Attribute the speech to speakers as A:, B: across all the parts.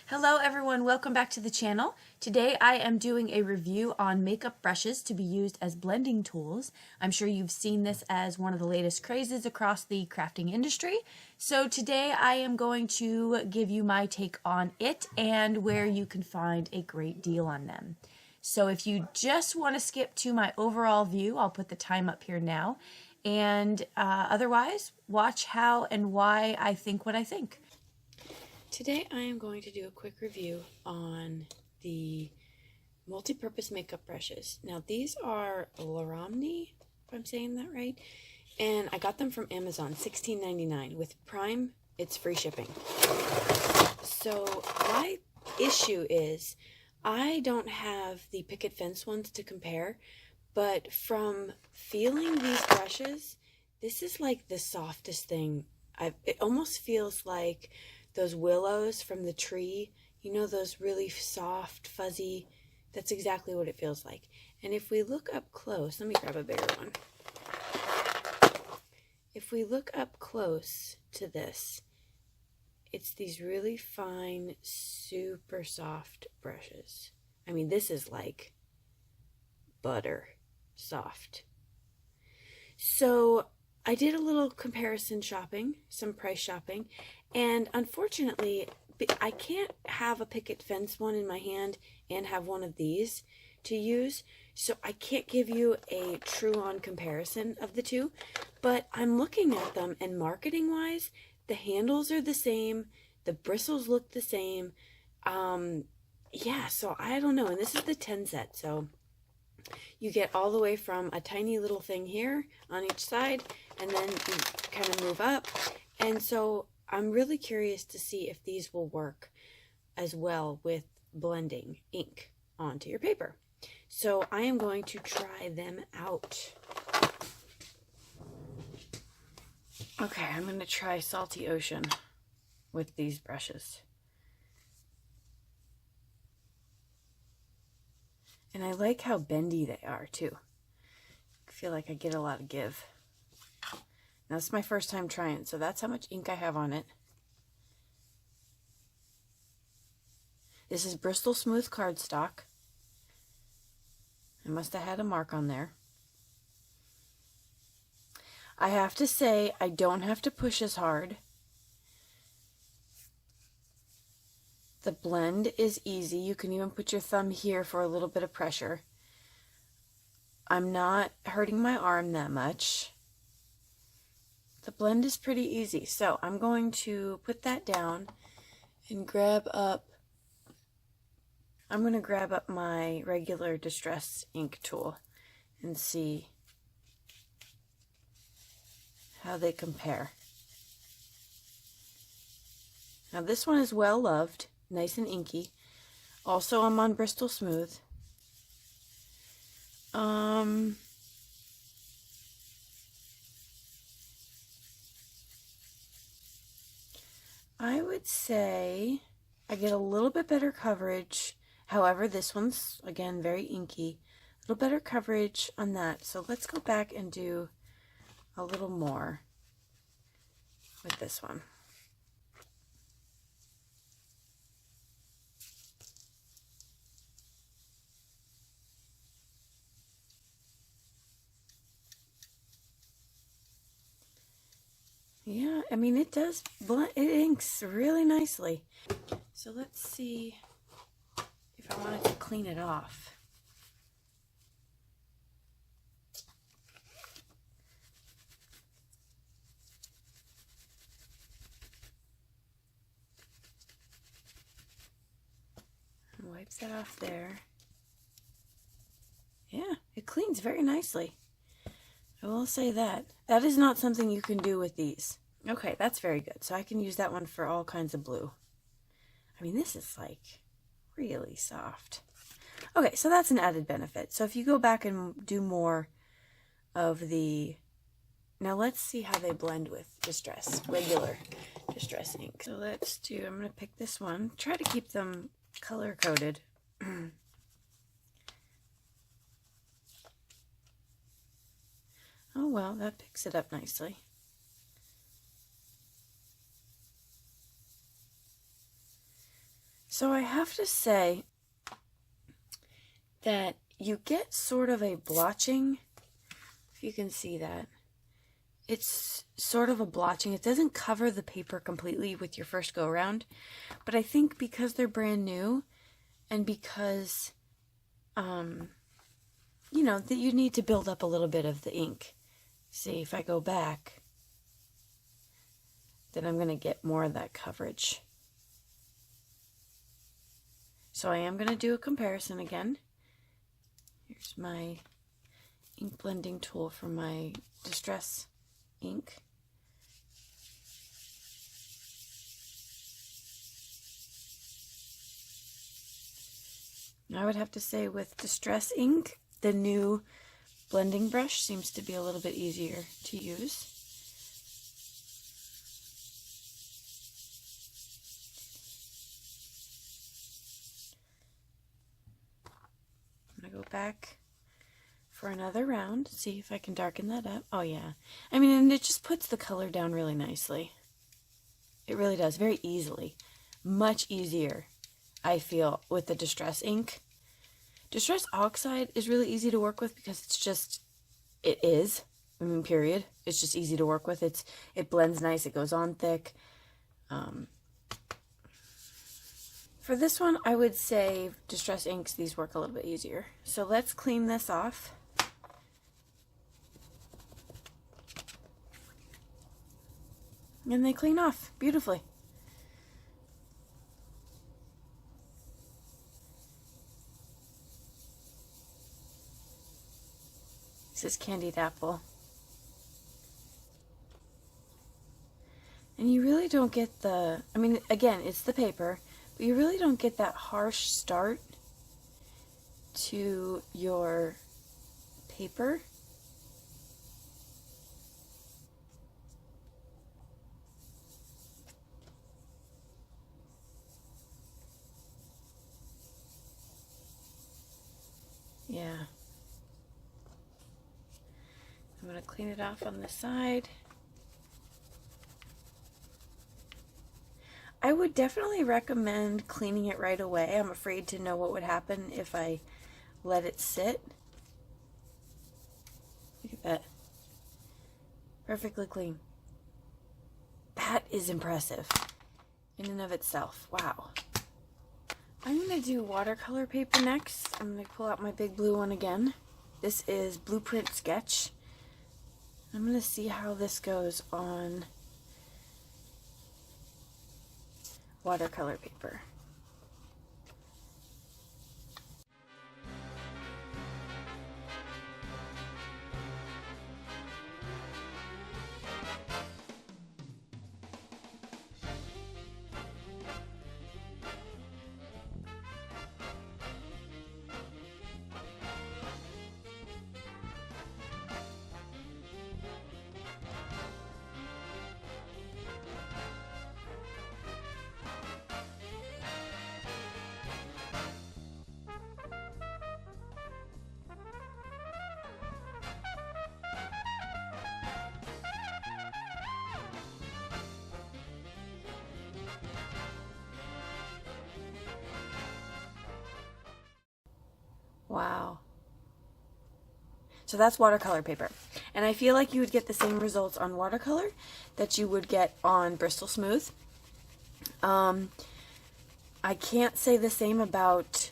A: Hello everyone, welcome back to the channel. Today I am doing a review on makeup brushes to be used as blending tools. I'm sure you've seen this as one of the latest crazes across the crafting industry. So today I am going to give you my take on it and where you can find a great deal on them. So if you just want to skip to my overall view, I'll put the time up here now. And otherwise, watch how and why I think what I think.
B: Today I am going to do a quick review on the multi-purpose makeup brushes. Now these are Laramie, if I'm saying that right, and I got them from Amazon, $16.99. With Prime, it's free shipping. So my issue is I don't have the picket fence ones to compare, but from feeling these brushes, this is like the softest thing. It almost feels like those willows from the tree, you know, those really soft, fuzzy, that's exactly what it feels like. And if we look up close, let me grab a bigger one. If we look up close to this, it's these really fine, super soft brushes. I mean, this is like butter soft. So I did a little comparison shopping, some price shopping, and unfortunately, I can't have a picket fence one in my hand and have one of these to use, so I can't give you a true-on comparison of the two, but I'm looking at them, and marketing-wise, the handles are the same, the bristles look the same, yeah, so I don't know, and this is the 10 set, so you get all the way from a tiny little thing here on each side, and then you kind of move up. And so I'm really curious to see if these will work as well with blending ink onto your paper. So I am going to try them out. Okay, I'm going to try Salty Ocean with these brushes. And I like how bendy they are too. I feel like I get a lot of give. Now, this is my first time trying it, so that's how much ink I have on it. This is Bristol Smooth cardstock. I must have had a mark on there. I have to say, I don't have to push as hard. The blend is easy. You can even put your thumb here for a little bit of pressure. I'm not hurting my arm that much. The blend is pretty easy. So I'm going to put that down and grab up my regular Distress ink tool and see how they compare. Now this one is well loved. Nice and inky. Also, I'm on Bristol Smooth. I would say I get a little bit better coverage. However, this one's, again, very inky. A little better coverage on that. So let's go back and do a little more with this one. Yeah, I mean, it does blend, it inks really nicely. So let's see if I wanted to clean it off. Wipes that off there. Yeah, it cleans very nicely. I will say that. That is not something you can do with these. Okay, that's very good. So I can use that one for all kinds of blue. I mean, this is like really soft. Okay, so that's an added benefit. So if you go back and do more of the... Now let's see how they blend with Distress, regular Distress ink. So let's do, I'm going to pick this one. Try to keep them color-coded. Oh well, that picks it up nicely. So I have to say that you get sort of a blotching, if you can see that. It's sort of a blotching. It doesn't cover the paper completely with your first go around, but I think because they're brand new and because, you know, that you need to build up a little bit of the ink. See, if I go back, then I'm going to get more of that coverage. So I am going to do a comparison again. Here's my ink blending tool for my Distress ink. I would have to say with Distress ink, the new blending brush seems to be a little bit easier to use. I'm going to go back for another round, see if I can darken that up. Oh yeah, I mean, and it just puts the color down really nicely. It really does, very easily. Much easier, I feel, with the Distress ink. Distress oxide is really easy to work with because it's just, it is, I mean, period. It's just easy to work with. It blends nice, it goes on thick. For this one, I would say Distress inks, these work a little bit easier. So let's clean this off. And they clean off beautifully. This is Candied Apple. And you really don't get the, I mean, again, it's the paper, but you really don't get that harsh start to your paper. Yeah. I'm going to clean it off on the side. I would definitely recommend cleaning it right away. I'm afraid to know what would happen if I let it sit. Look at that. Perfectly clean. That is impressive in and of itself. Wow. I'm going to do watercolor paper next. I'm going to pull out my big blue one again. This is Blueprint Sketch. I'm going to see how this goes on watercolor paper. Wow. So that's watercolor paper. And I feel like you would get the same results on watercolor that you would get on Bristol Smooth. I can't say the same about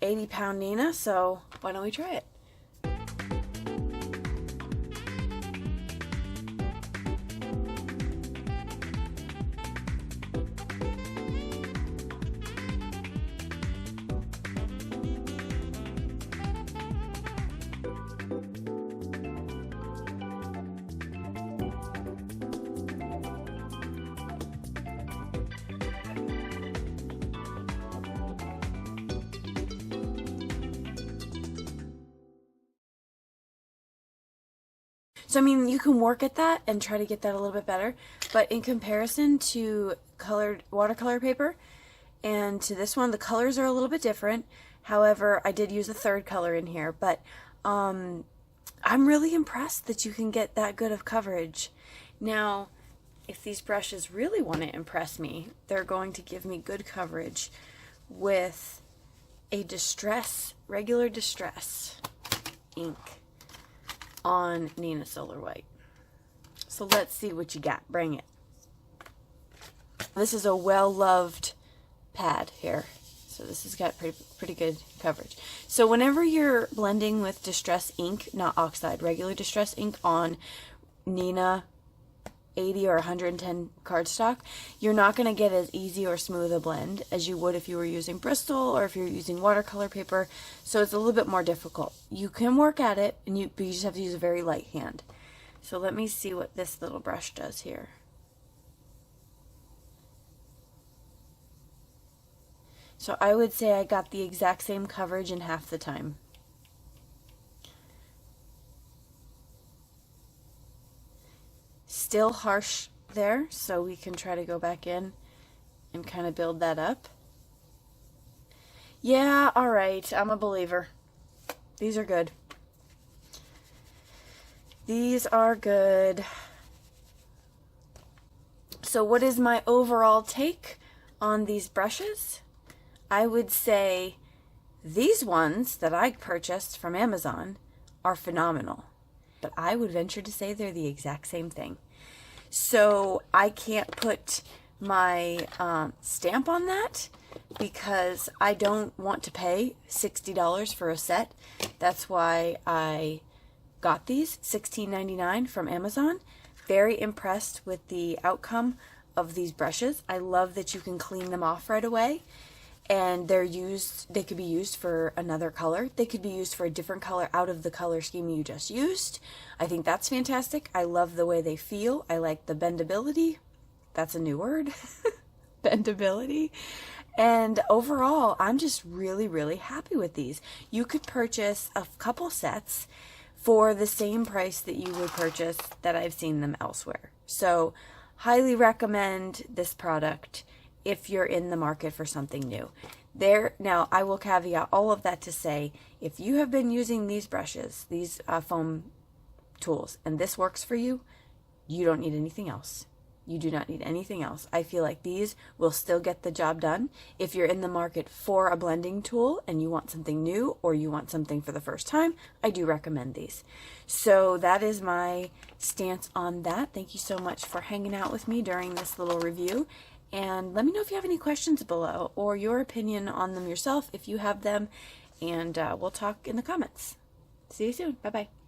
B: 80-pound Nina, so why don't we try it? So, I mean, you can work at that and try to get that a little bit better, but in comparison to colored watercolor paper and to this one, the colors are a little bit different. However, I did use a third color in here, but I'm really impressed that you can get that good of coverage. Now, if these brushes really want to impress me, they're going to give me good coverage with a regular distress ink on Neenah Solar White. So let's see what you got. Bring it. This is a well-loved pad here. So this has got pretty good coverage. So whenever you're blending with distress ink, not oxide, regular distress ink on Neenah 80 or 110 cardstock, you're not going to get as easy or smooth a blend as you would if you were using Bristol or if you're using watercolor paper. So it's a little bit more difficult. You can work at it, but you just have to use a very light hand. So let me see what this little brush does here. So I would say I got the exact same coverage in half the time. Still harsh there, so we can try to go back in and kind of build that up. Yeah, all right, I'm a believer. These are good. These are good. So what is my overall take on these brushes? I would say these ones that I purchased from Amazon are phenomenal, but I would venture to say they're the exact same thing. So I can't put my stamp on that because I don't want to pay $60 for a set. That's why I got these $16.99 from Amazon. Very impressed with the outcome of these brushes. I love that you can clean them off right away. And they could be used for another color. They could be used for a different color out of the color scheme you just used. I think that's fantastic. I love the way they feel. I like the bendability. That's a new word. Bendability. And overall, I'm just really, really happy with these. You could purchase a couple sets for the same price that you would purchase that I've seen them elsewhere. So, highly recommend this product if you're in the market for something new. Now, I will caveat all of that to say, if you have been using these brushes, these foam tools, and this works for you, you don't need anything else. You do not need anything else. I feel like these will still get the job done. If you're in the market for a blending tool and you want something new or you want something for the first time, I do recommend these. So that is my stance on that. Thank you so much for hanging out with me during this little review. And let me know if you have any questions below or your opinion on them yourself if you have them. And we'll talk in the comments. See you soon. Bye-bye.